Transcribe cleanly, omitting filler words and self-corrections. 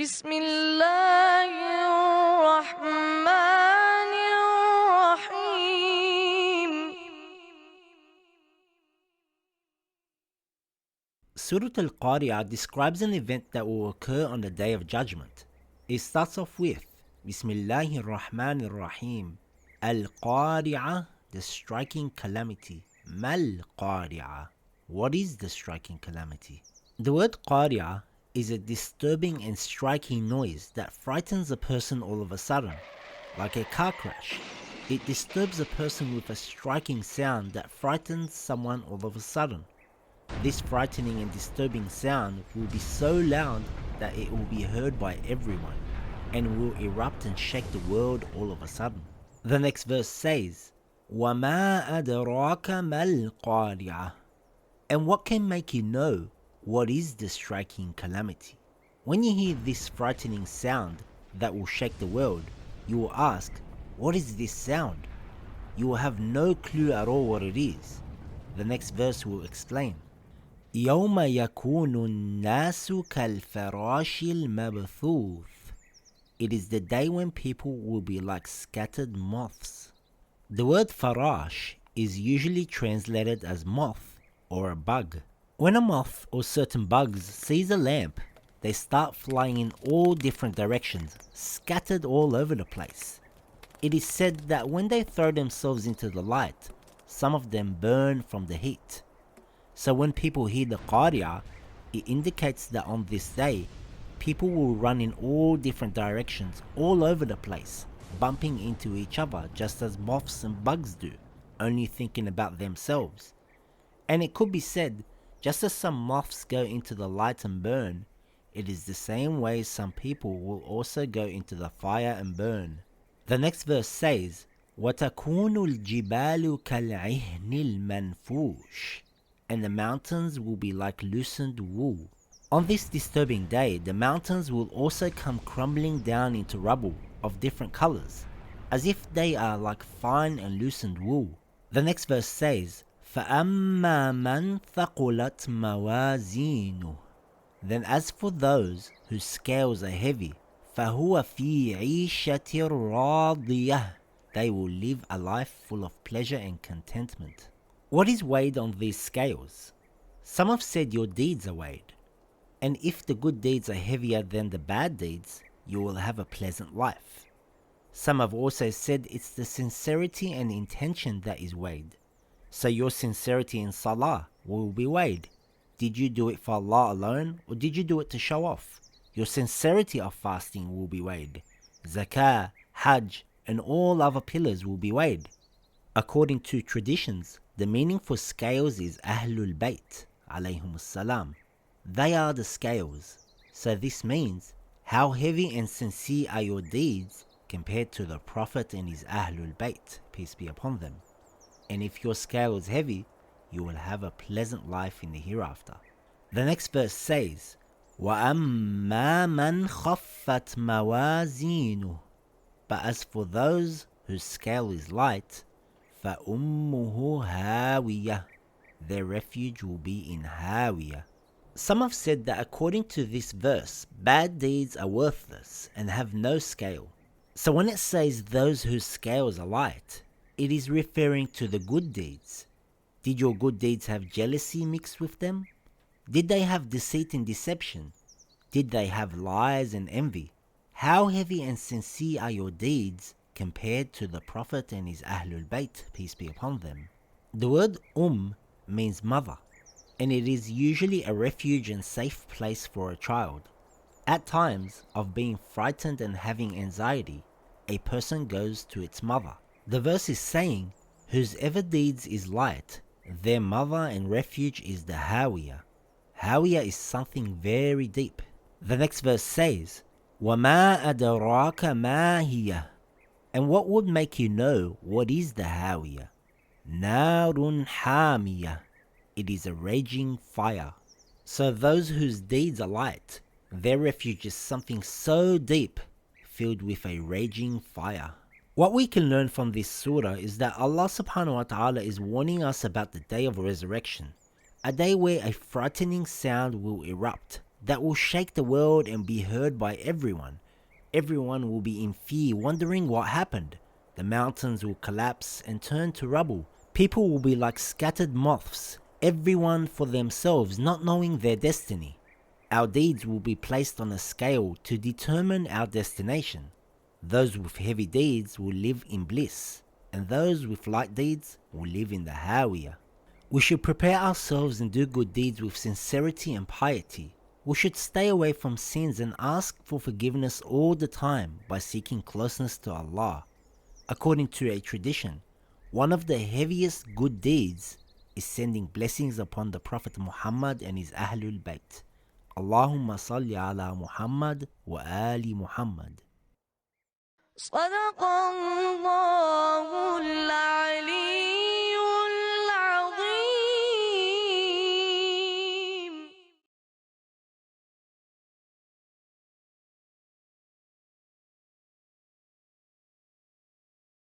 بسم الله الرحمن الرحيم. Surah Al-Qari'ah describes an event that will occur on the Day of Judgment. It starts off with Bismillahir Rahmanir Rahim. Al-Qari'ah, the striking calamity. Mal Qari'ah. What is the striking calamity? The word Qari'ah is a disturbing and striking noise that frightens a person all of a sudden, like a car crash. It disturbs a person with a striking sound that frightens someone all of a sudden. This frightening and disturbing sound will be so loud that it will be heard by everyone and will erupt and shake the world all of a sudden. The next verse says, وَمَا أَدْرَاكَ مَا الْقَارِعَةُ. And what can make you know what is the striking calamity? When you hear this frightening sound that will shake the world, you will ask, what is this sound? You will have no clue at all what it is. The next verse will explain. يوم يكون الناس كالفراش المبثوث. It is the day when people will be like scattered moths. The word farash is usually translated as moth or a bug. When a moth or certain bugs sees a lamp, they start flying in all different directions, scattered all over the place. It is said that when they throw themselves into the light, some of them burn from the heat. So when people hear the Qari'ah, it indicates that on this day, people will run in all different directions all over the place, bumping into each other just as moths and bugs do, only thinking about themselves. And it could be said, just as some moths go into the light and burn, it is the same way some people will also go into the fire and burn. The next verse says, وَتَكُونُ الْجِبَالُ كَالْعِهْنِ الْمَنْفُوشِ. And the mountains will be like loosened wool. On this disturbing day, the mountains will also come crumbling down into rubble of different colors, as if they are like fine and loosened wool. The next verse says, فَأَمَّا مَنْ ثَقُلَتْ مَوَازِينُهُ. Then as for those whose scales are heavy, فَهُوَ فِي عِيشَةٍ رَاضِيَةٍ. They will live a life full of pleasure and contentment. What is weighed on these scales? Some have said your deeds are weighed, and if the good deeds are heavier than the bad deeds, you will have a pleasant life. Some have also said it's the sincerity and intention that is weighed. So your sincerity in salah will be weighed. Did you do it for Allah alone, or did you do it to show off? Your sincerity of fasting will be weighed. Zakah, Hajj, and all other pillars will be weighed. According to traditions, the meaning for scales is Ahlul Bayt, alayhum salam. They are the scales. So this means, how heavy and sincere are your deeds compared to the Prophet and his Ahlul Bayt, peace be upon them. And if your scale is heavy, you will have a pleasant life in the hereafter. The next verse says, وَأَمَّا مَنْ خَفَّتْ مَوَازِينُهُ. But as for those whose scale is light, فَأُمُّهُ هَاوِيَةٌ. Their refuge will be in Hawiyah. Some have said that according to this verse, bad deeds are worthless and have no scale. So when it says those whose scales are light, it is referring to the good deeds. Did your good deeds have jealousy mixed with them? Did they have deceit and deception? Did they have lies and envy? How heavy and sincere are your deeds compared to the Prophet and his Ahlul Bayt, peace be upon them? The word means mother, and it is usually a refuge and safe place for a child. At times of being frightened and having anxiety, a person goes to its mother. The verse is saying, whosever deeds is light, their mother and refuge is the Hawiyah. Hawiyah is something very deep. The next verse says, وَمَا أَدْرَاكَ مَا هِيَهْ. And what would make you know what is the Hawiyah? نَارٌ حَامِيَةٌ. It is a raging fire. So those whose deeds are light, their refuge is something so deep, filled with a raging fire. What we can learn from this surah is that Allah subhanahu wa ta'ala is warning us about the day of resurrection, a day where a frightening sound will erupt, that will shake the world and be heard by everyone. Everyone will be in fear, wondering what happened. The mountains will collapse and turn to rubble. People will be like scattered moths, everyone for themselves, not knowing their destiny. Our deeds will be placed on a scale to determine our destination. Those with heavy deeds will live in bliss, and those with light deeds will live in the Hawiyah. We should prepare ourselves and do good deeds with sincerity and piety. We should stay away from sins and ask for forgiveness all the time by seeking closeness to Allah. According to a tradition, one of the heaviest good deeds is sending blessings upon the Prophet Muhammad and his Ahlul Bayt. Allahumma salli ala Muhammad wa ali Muhammad. صدق الله العظيم.